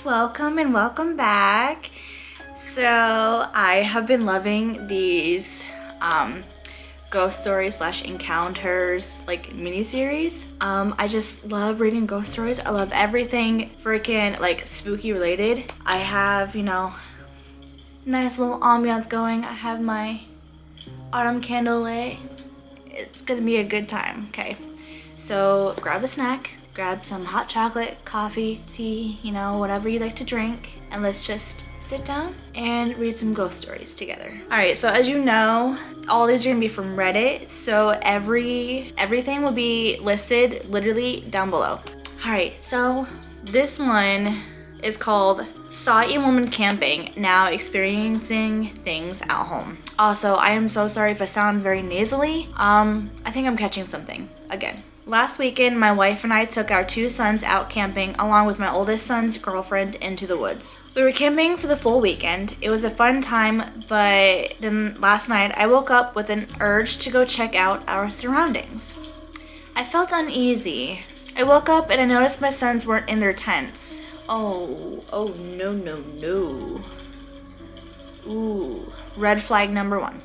welcome and welcome back. So I have been loving these ghost stories / encounters like mini-series. I just love reading ghost stories. I love everything freaking like spooky related. I have, nice little ambiance going. I have my autumn candle lit. It's gonna be a good time. Okay, so grab a snack, grab some hot chocolate, coffee, tea, whatever you like to drink, and let's just sit down and read some ghost stories together. All right, so as you know, all these are gonna be from Reddit, so everything will be listed literally down below. All right, so this one is called Saw a Woman Camping, Now Experiencing Things at Home. Also, I am so sorry if I sound very nasally. I think I'm catching something again. Last weekend, my wife and I took our 2 sons out camping along with my oldest son's girlfriend into the woods. We were camping for the full weekend. It was a fun time, but then last night I woke up with an urge to go check out our surroundings. I felt uneasy. I woke up and I noticed my sons weren't in their tents. Oh no. Ooh, red flag number 1.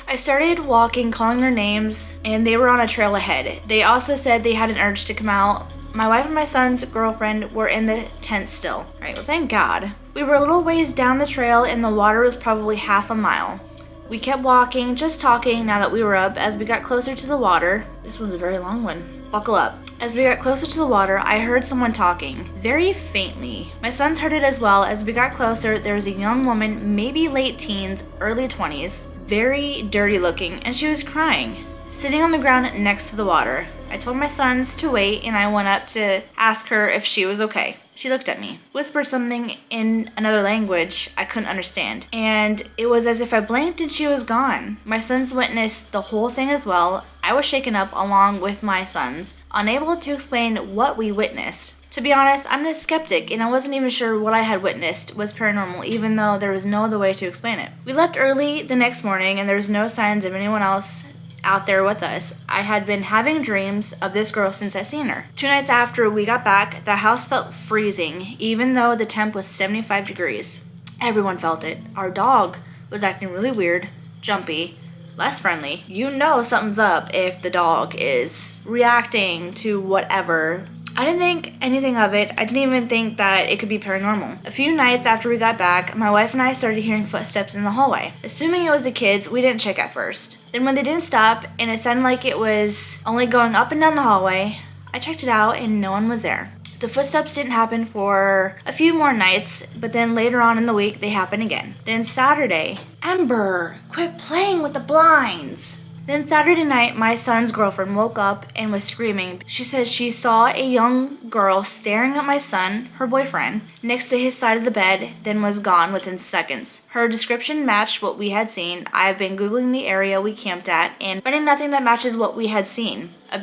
I started walking, calling their names, and they were on a trail ahead. They also said they had an urge to come out. My wife and my son's girlfriend were in the tent still. All right, well, thank God. We were a little ways down the trail, and the water was probably half a mile. We kept walking, just talking now that we were up. As we got closer to the water, this one's a very long one. Buckle up. As we got closer to the water, I heard someone talking, very faintly. My sons heard it as well. As we got closer, there was a young woman, maybe late teens, early 20s, very dirty looking, and she was crying, sitting on the ground next to the water. I told my sons to wait, and I went up to ask her if she was okay. She looked at me, whispered something in another language I couldn't understand, and it was as if I blinked and she was gone. My sons witnessed the whole thing as well. I was shaken up along with my sons, unable to explain what we witnessed. To be honest, I'm a skeptic, and I wasn't even sure what I had witnessed was paranormal, even though there was no other way to explain it. We left early the next morning, and there was no signs of anyone else out there with us. I had been having dreams of this girl since I seen her. 2 nights after we got back, the house felt freezing, even though the temp was 75 degrees. Everyone felt it. Our dog was acting really weird, jumpy, less friendly. You know something's up if the dog is reacting to whatever. I didn't think anything of it. I didn't even think that it could be paranormal. A few nights after we got back, my wife and I started hearing footsteps in the hallway. Assuming it was the kids, we didn't check at first. Then when they didn't stop, and it sounded like it was only going up and down the hallway, I checked it out and no one was there. The footsteps didn't happen for a few more nights, but then later on in the week, they happened again. Then Saturday, Ember, quit playing with the blinds. Then Saturday night, my son's girlfriend woke up and was screaming. She said she saw a young girl staring at my son, her boyfriend, next to his side of the bed, then was gone within seconds. Her description matched what we had seen. I have been Googling the area we camped at and finding nothing that matches what we had seen. I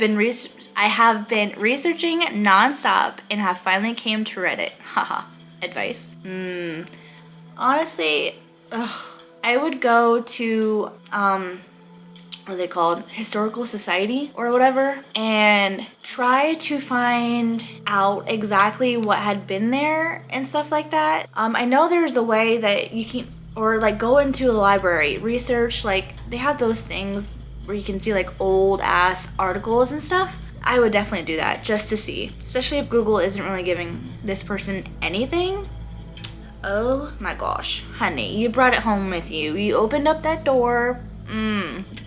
have been researching nonstop and have finally came to Reddit. Haha. Advice. Honestly, I would go to, what are they called? Historical Society or whatever, and try to find out exactly what had been there and stuff like that. I know there's a way that you can, or like go into a library, research, like they have those things where you can see like old ass articles and stuff. I would definitely do that just to see, especially if Google isn't really giving this person anything. Oh my gosh, honey, you brought it home with you. You opened up that door.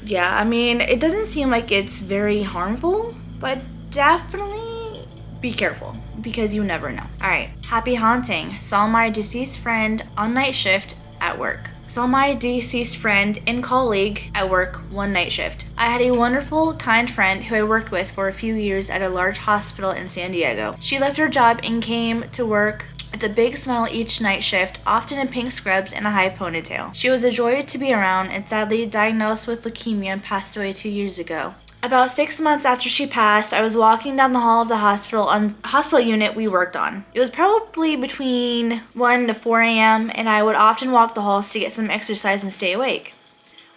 Yeah, I mean, it doesn't seem like it's very harmful, but definitely be careful because you never know. All right, happy haunting. Saw my deceased friend on night shift at work. Saw my deceased friend and colleague at work one night shift. I had a wonderful, kind friend who I worked with for a few years at a large hospital in San Diego. She left her job and came to work with a big smile each night shift, often in pink scrubs and a high ponytail. She was a joy to be around and sadly diagnosed with leukemia and passed away 2 years ago. About 6 months after she passed, I was walking down the hall of the hospital unit we worked on. It was probably between 1 to 4 a.m. and I would often walk the halls to get some exercise and stay awake.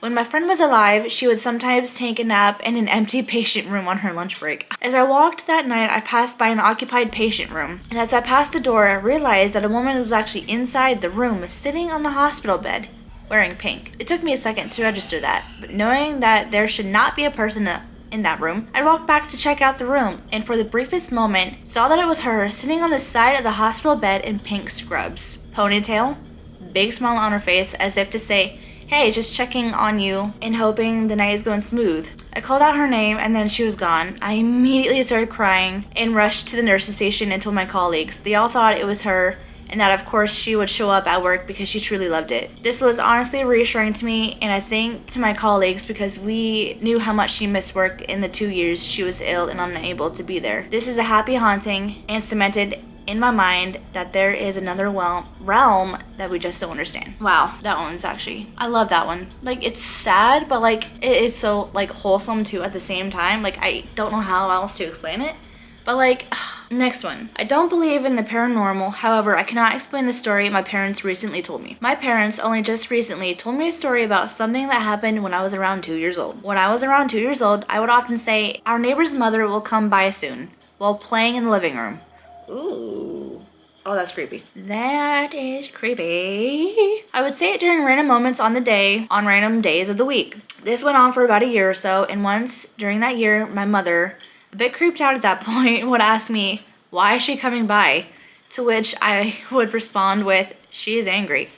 When my friend was alive, she would sometimes take a nap in an empty patient room on her lunch break. As I walked that night, I passed by an occupied patient room, and as I passed the door, I realized that a woman was actually inside the room, sitting on the hospital bed, wearing pink. It took me a second to register that, but knowing that there should not be a person in that room, I walked back to check out the room, and for the briefest moment, saw that it was her sitting on the side of the hospital bed in pink scrubs. Ponytail, big smile on her face as if to say, "Hey, just checking on you and hoping the night is going smooth." I called out her name and then she was gone. I immediately started crying and rushed to the nurse's station and told my colleagues. They all thought it was her and that of course she would show up at work because she truly loved it. This was honestly reassuring to me, and I think to my colleagues because we knew how much she missed work in the 2 years she was ill and unable to be there. This is a happy haunting and cemented in my mind that there is another realm that we just don't understand. Wow, that one's actually, I love that one. Like, it's sad, but like it is so like wholesome too at the same time. Like, I don't know how else to explain it. But like, next one. I don't believe in the paranormal. However, I cannot explain the story my parents recently told me. My parents only just recently told me a story about something that happened when I was around 2 years old. When I was around 2 years old, I would often say, "Our neighbor's mother will come by soon," while playing in the living room. Ooh. Oh, that's creepy. That is creepy. I would say it during random moments on the day, on random days of the week. This went on for about a year or so, and once during that year, my mother, a bit creeped out at that point, would ask me, "Why is she coming by?" To which I would respond with, "She is angry."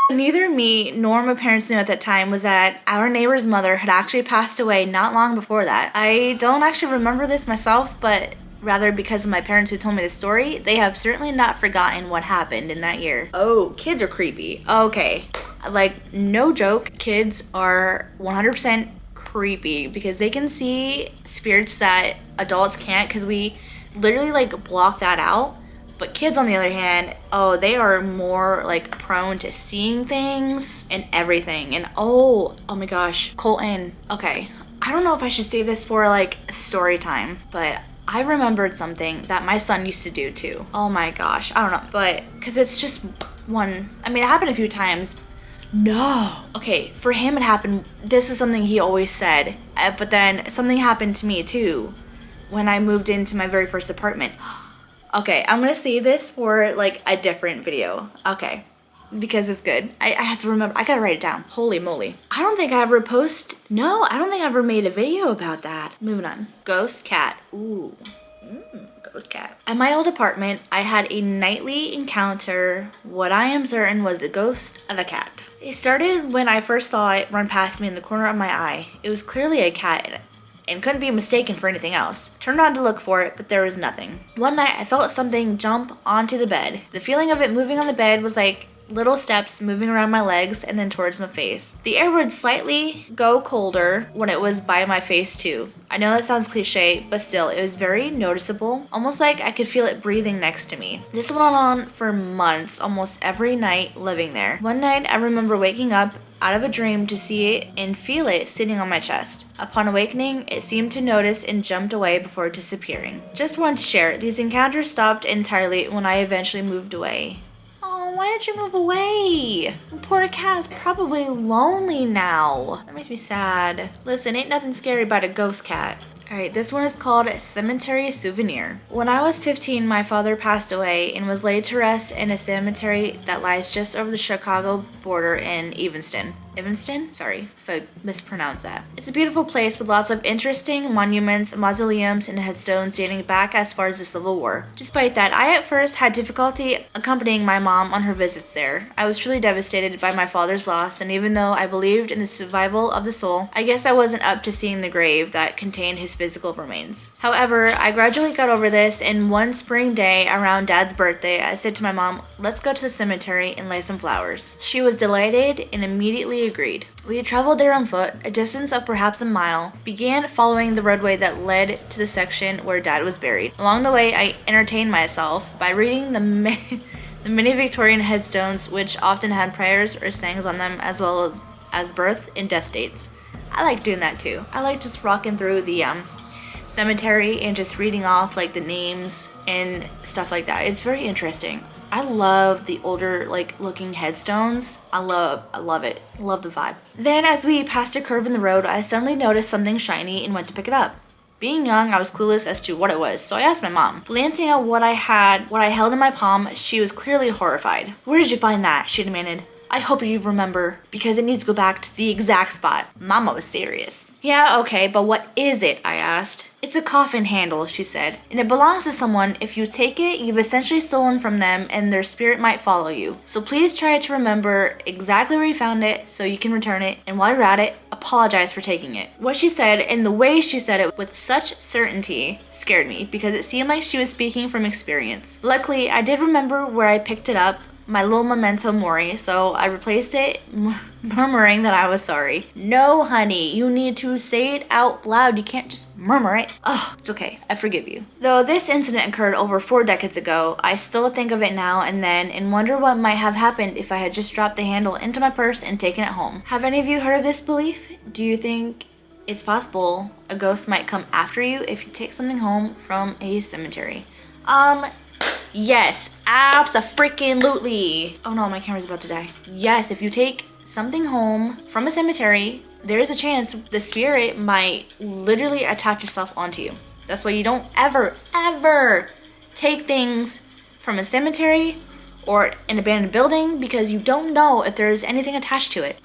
Neither me nor my parents knew at that time was that our neighbor's mother had actually passed away not long before that. I don't actually remember this myself, but rather because of my parents who told me the story, they have certainly not forgotten what happened in that year. Oh, kids are creepy. Okay, like no joke, kids are 100% creepy because they can see spirits that adults can't because we literally like block that out. But kids on the other hand, oh, they are more like prone to seeing things and everything. And oh my gosh, Colton. Okay, I don't know if I should save this for like story time, but I remembered something that my son used to do too. Oh my gosh, I don't know, but because it's just one, I mean, it happened a few times. No. Okay, for him it happened, this is something he always said, but then something happened to me too when I moved into my very first apartment. Okay, I'm gonna save this for like a different video. Okay, because it's good. I have to remember, I gotta write it down. Holy moly. I don't think I ever I don't think I ever made a video about that. Moving on. Ghost cat. Ooh. Ghost cat. At my old apartment, I had a nightly encounter, what I am certain was the ghost of a cat. It started when I first saw it run past me in the corner of my eye. It was clearly a cat and couldn't be mistaken for anything else. Turned around to look for it, but there was nothing. One night, I felt something jump onto the bed. The feeling of it moving on the bed was like little steps moving around my legs and then towards my face. The air would slightly go colder when it was by my face too. I know that sounds cliche, but still, it was very noticeable, almost like I could feel it breathing next to me. This went on for months, almost every night living there. One night, I remember waking up out of a dream to see it and feel it sitting on my chest. Upon awakening, it seemed to notice and jumped away before disappearing. Just wanted to share, these encounters stopped entirely when I eventually moved away. Why did you move away? The poor cat is probably lonely now. That makes me sad. Listen, ain't nothing scary about a ghost cat. Alright, this one is called Cemetery Souvenir. When I was 15, my father passed away and was laid to rest in a cemetery that lies just over the Chicago border in Evanston. Evanston? Sorry if I mispronounced that. It's a beautiful place with lots of interesting monuments, mausoleums, and headstones dating back as far as the Civil War. Despite that, I at first had difficulty accompanying my mom on her visits there. I was truly devastated by my father's loss, and even though I believed in the survival of the soul, I guess I wasn't up to seeing the grave that contained his physical remains. However, I gradually got over this, and one spring day around Dad's birthday, I said to my mom, "Let's go to the cemetery and lay some flowers." She was delighted and immediately agreed. We traveled there on foot, a distance of perhaps a mile, began following the roadway that led to the section where Dad was buried. Along the way, I entertained myself by reading the many Victorian headstones, which often had prayers or sayings on them, as well as birth and death dates. I like doing that too. I like just rocking through the cemetery and just reading off like the names and stuff like that. It's very interesting. I love the older like looking headstones. I love it. Love the vibe. Then as we passed a curve in the road, I suddenly noticed something shiny and went to pick it up. Being young, I was clueless as to what it was, so I asked my mom. Glancing at what I held in my palm, she was clearly horrified. "Where did you find that?" she demanded. "I hope you remember, because it needs to go back to the exact spot." Mama was serious. "Yeah, okay, but what is it?" I asked. "It's a coffin handle," she said, "and it belongs to someone. If you take it, you've essentially stolen from them and their spirit might follow you. So please try to remember exactly where you found it so you can return it, and while you're at it, apologize for taking it." What she said and the way she said it with such certainty scared me because it seemed like she was speaking from experience. Luckily, I did remember where I picked it up, my little memento mori, so I replaced it, murmuring that I was sorry. "No, honey, you need to say it out loud. You can't just murmur it." "Oh, it's okay. I forgive you." Though this incident occurred over 4 decades ago, I still think of it now and then and wonder what might have happened if I had just dropped the handle into my purse and taken it home. Have any of you heard of this belief? Do you think it's possible a ghost might come after you if you take something home from a cemetery? Yes, abso-freaking-lutely. Oh no, my camera's about to die. Yes, if you take something home from a cemetery, there's a chance the spirit might literally attach itself onto you. That's why you don't ever take things from a cemetery or an abandoned building, because you don't know if there's anything attached to it.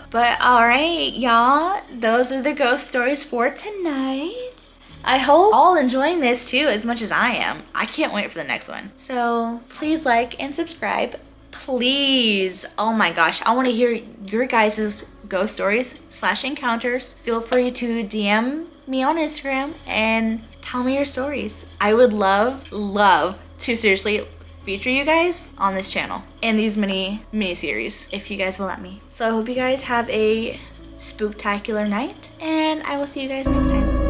But alright, y'all, those are the ghost stories for tonight. I hope all enjoying this too as much as I am. I can't wait for the next one. So please like and subscribe. Please. Oh my gosh, I want to hear your guys' ghost stories / encounters. Feel free to DM me on Instagram and tell me your stories. I would love to seriously feature you guys on this channel in these mini series if you guys will let me. So I hope you guys have a spooktacular night, and I will see you guys next time.